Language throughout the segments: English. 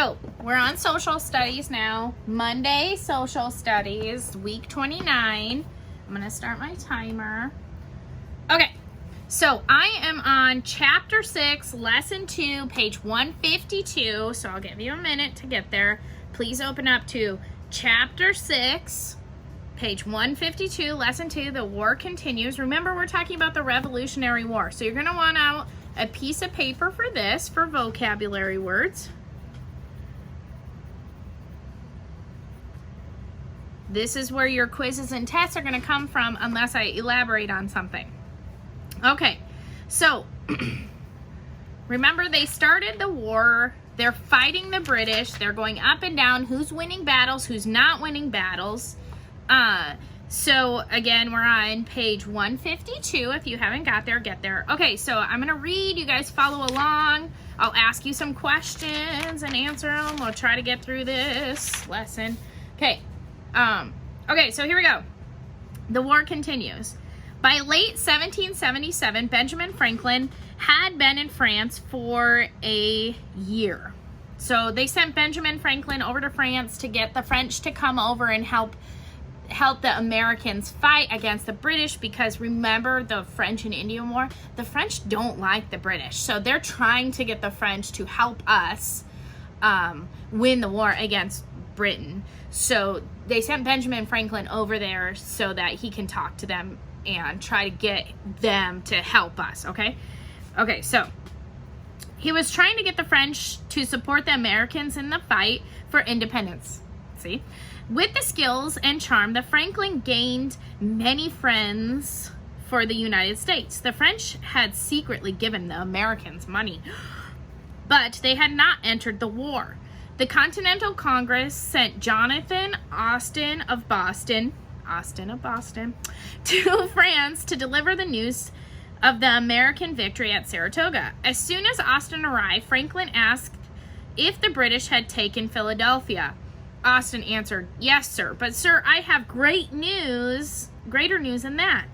So we're on social studies now. Monday social studies, week 29. I'm going to start my timer. Okay, so I am on chapter 6, lesson 2, page 152. So I'll give you a minute to get there. Please open up to chapter 6, page 152, lesson 2, the war continues. Remember, we're talking about the Revolutionary War. So you're going to want out a piece of paper for this, for vocabulary words. This is where your quizzes and tests are going to come from unless I elaborate on something. Okay, so remember, they started the war. They're fighting the British. They're going up and down. Who's winning battles? Who's not winning battles? So again, we're on page 152. If you haven't got there, get there. Okay, so I'm going to read. You guys follow along. I'll ask you some questions and answer them. We'll try to get through this lesson. Okay. Okay, so here we go. The war continues. By late 1777, Benjamin Franklin had been in France for a year. So they sent Benjamin Franklin over to France to get the French to come over and help the Americans fight against the British, because remember the French and Indian War? The French don't like the British. So they're trying to get the French to help us win the war against Britain. So they sent Benjamin Franklin over there so that he can talk to them and try to get them to help us, okay? Okay, so he was trying to get the French to support the Americans in the fight for independence. See? With the skills and charm, the Franklin gained many friends for the United States. The French had secretly given the Americans money, but they had not entered the war. The Continental Congress sent Jonathan Austin of Boston, to France to deliver the news of the American victory at Saratoga. As soon as Austin arrived, Franklin asked if the British had taken Philadelphia. Austin answered, "Yes, sir. But, sir, I have greater news than that.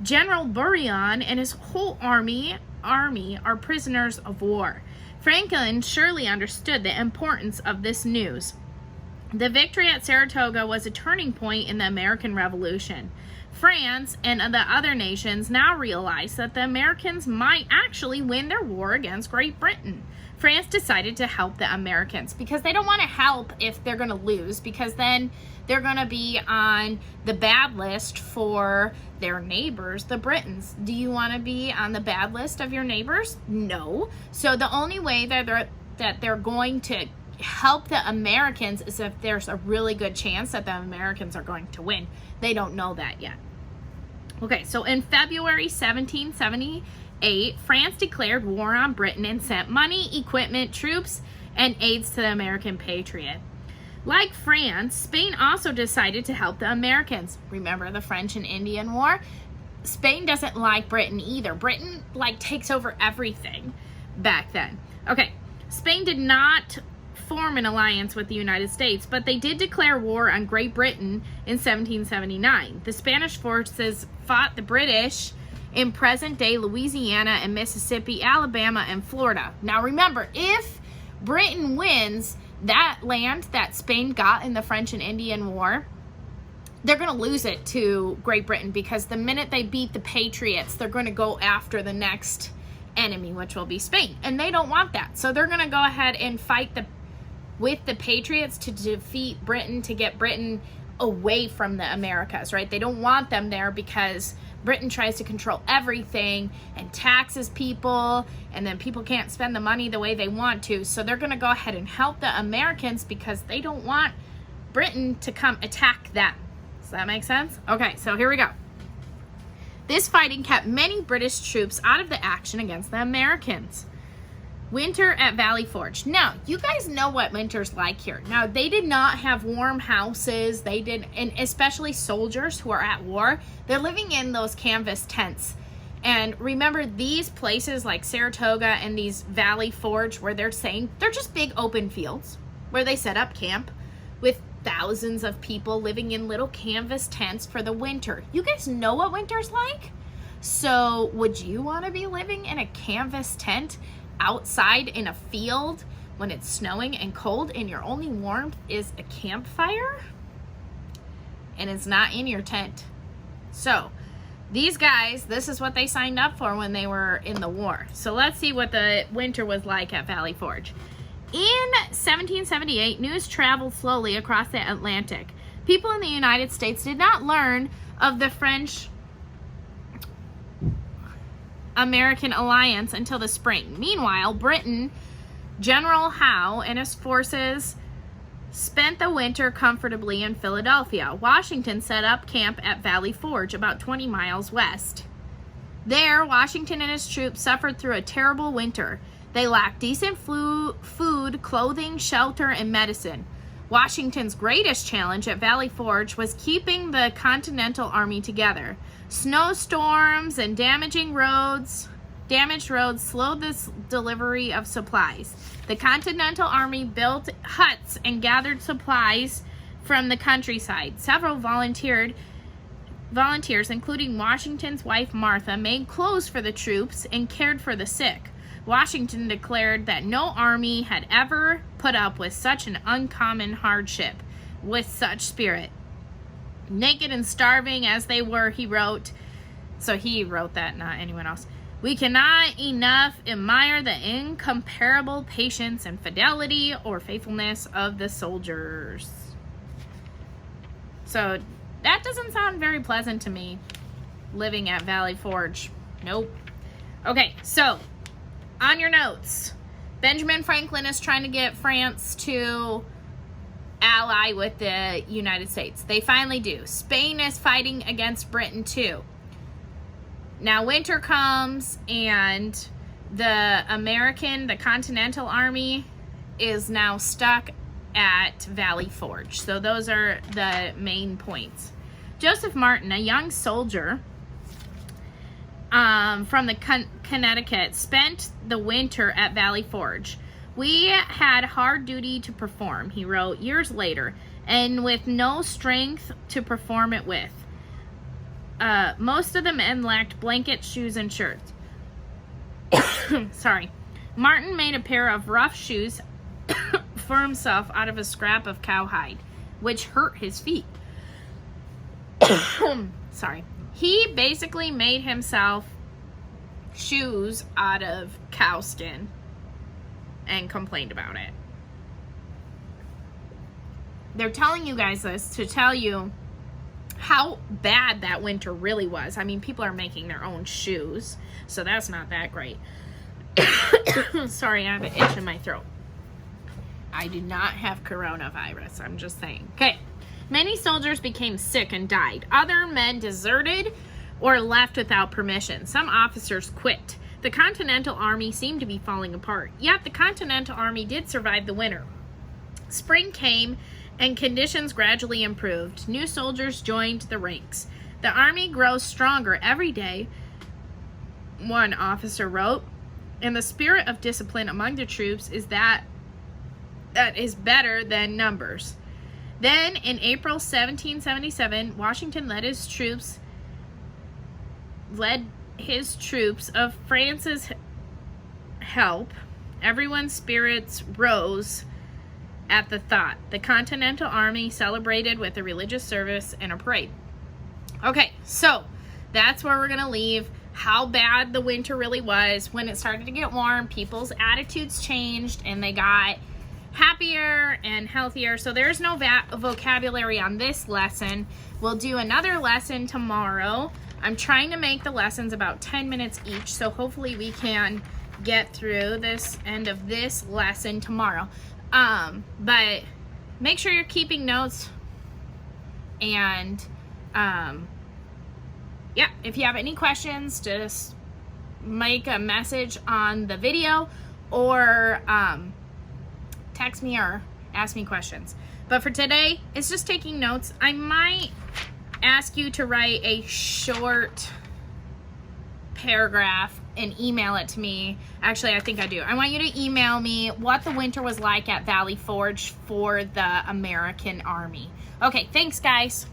General Burgoyne and his whole army are prisoners of war." Franklin surely understood the importance of this news. The victory at Saratoga was a turning point in the American Revolution. France and the other nations now realized that the Americans might actually win their war against Great Britain. France decided to help the Americans because they don't want to help if they're going to lose, because then they're going to be on the bad list for their neighbors, the Britons. Do you want to be on the bad list of your neighbors? No. So the only way that they're going to help the Americans is if there's a really good chance that the Americans are going to win. They don't know that yet. Okay, so in February 1778, France declared war on Britain and sent money, equipment, troops, and aids to the American patriot. Like France, Spain also decided to help the Americans. Remember the French and Indian War? Spain doesn't like Britain either. Britain takes over everything back then. Okay, Spain did not form an alliance with the United States, but they did declare war on Great Britain in 1779. The Spanish forces fought the British in present-day Louisiana and Mississippi, Alabama, and Florida. Now remember, if Britain wins that land that Spain got in the French and Indian War, they're going to lose it to Great Britain, because the minute they beat the Patriots, they're going to go after the next enemy, which will be Spain, and they don't want that. So they're going to go ahead and fight with the Patriots to defeat Britain, to get Britain away from the Americas, right? They don't want them there because Britain tries to control everything and taxes people, and then people can't spend the money the way they want to. So they're going to go ahead and help the Americans because they don't want Britain to come attack them. Does that make sense? Okay, so here we go. This fighting kept many British troops out of the action against the Americans. Winter at Valley Forge. Now, you guys know what winter's like here. Now, they did not have warm houses. And especially soldiers who are at war, they're living in those canvas tents. And remember, these places like Saratoga and these Valley Forge, where they're just big open fields where they set up camp with thousands of people living in little canvas tents for the winter. You guys know what winter's like? So would you want to be living in a canvas tent outside in a field when it's snowing and cold and your only warmth is a campfire and it's not in your tent. So these guys, this is what they signed up for when they were in the war. So let's see what the winter was like at Valley Forge. In 1778, news traveled slowly across the Atlantic. People in the United States did not learn of the French-American alliance until the spring. Meanwhile, Britain, General Howe and his forces spent the winter comfortably in Philadelphia. Washington set up camp at Valley Forge, about 20 miles west. There, Washington and his troops suffered through a terrible winter. They lacked decent food, clothing, shelter, and medicine. Washington's greatest challenge at Valley Forge was keeping the Continental Army together. Snowstorms and damaged roads slowed the delivery of supplies. The Continental Army built huts and gathered supplies from the countryside. Several volunteers, including Washington's wife Martha, made clothes for the troops and cared for the sick. Washington declared that no army had ever put up with such an uncommon hardship with such spirit. Naked and starving as they were, he wrote, so he wrote that, not anyone else, "We cannot enough admire the incomparable patience and fidelity or faithfulness of the soldiers." So that doesn't sound very pleasant to me, living at Valley Forge. Nope. Okay, so on your notes, Benjamin Franklin is trying to get France to ally with the United States. They finally do. Spain is fighting against Britain too. Now winter comes and the Continental Army is now stuck at Valley Forge. So those are the main points. Joseph Martin, a young soldier from the Connecticut, spent the winter at Valley Forge. "We had hard duty to perform," he wrote years later, "and with no strength to perform it with. Most of the men lacked blankets, shoes, and shirts." Sorry. Martin made a pair of rough shoes for himself out of a scrap of cowhide, which hurt his feet. Sorry. He basically made himself shoes out of cow skin and complained about it. They're telling you guys this to tell you how bad that winter really was. I mean, people are making their own shoes, so that's not that great. Sorry, I have an itch in my throat. I do not have coronavirus, I'm just saying. Okay. Many soldiers became sick and died. Other men deserted or left without permission. Some officers quit. The Continental Army seemed to be falling apart. Yet the Continental Army did survive the winter. Spring came and conditions gradually improved. New soldiers joined the ranks. "The army grows stronger every day," one officer wrote, "and the spirit of discipline among the troops is that is better than numbers." Then, in April 1777, Washington led his troops of France's help. Everyone's spirits rose at the thought. The Continental Army celebrated with a religious service and a parade. Okay, so that's where we're going to leave. How bad the winter really was. When it started to get warm, people's attitudes changed and they got happier and healthier. So there's no vocabulary on this lesson. We'll do another lesson tomorrow. I'm trying to make the lessons about 10 minutes each, so hopefully we can get through this end of this lesson tomorrow. But make sure you're keeping notes, and yeah, if you have any questions, just make a message on the video or text me or ask me questions. But for today, it's just taking notes. I might ask you to write a short paragraph and email it to me. Actually, I think I do. I want you to email me what the winter was like at Valley Forge for the American Army. Okay, thanks guys.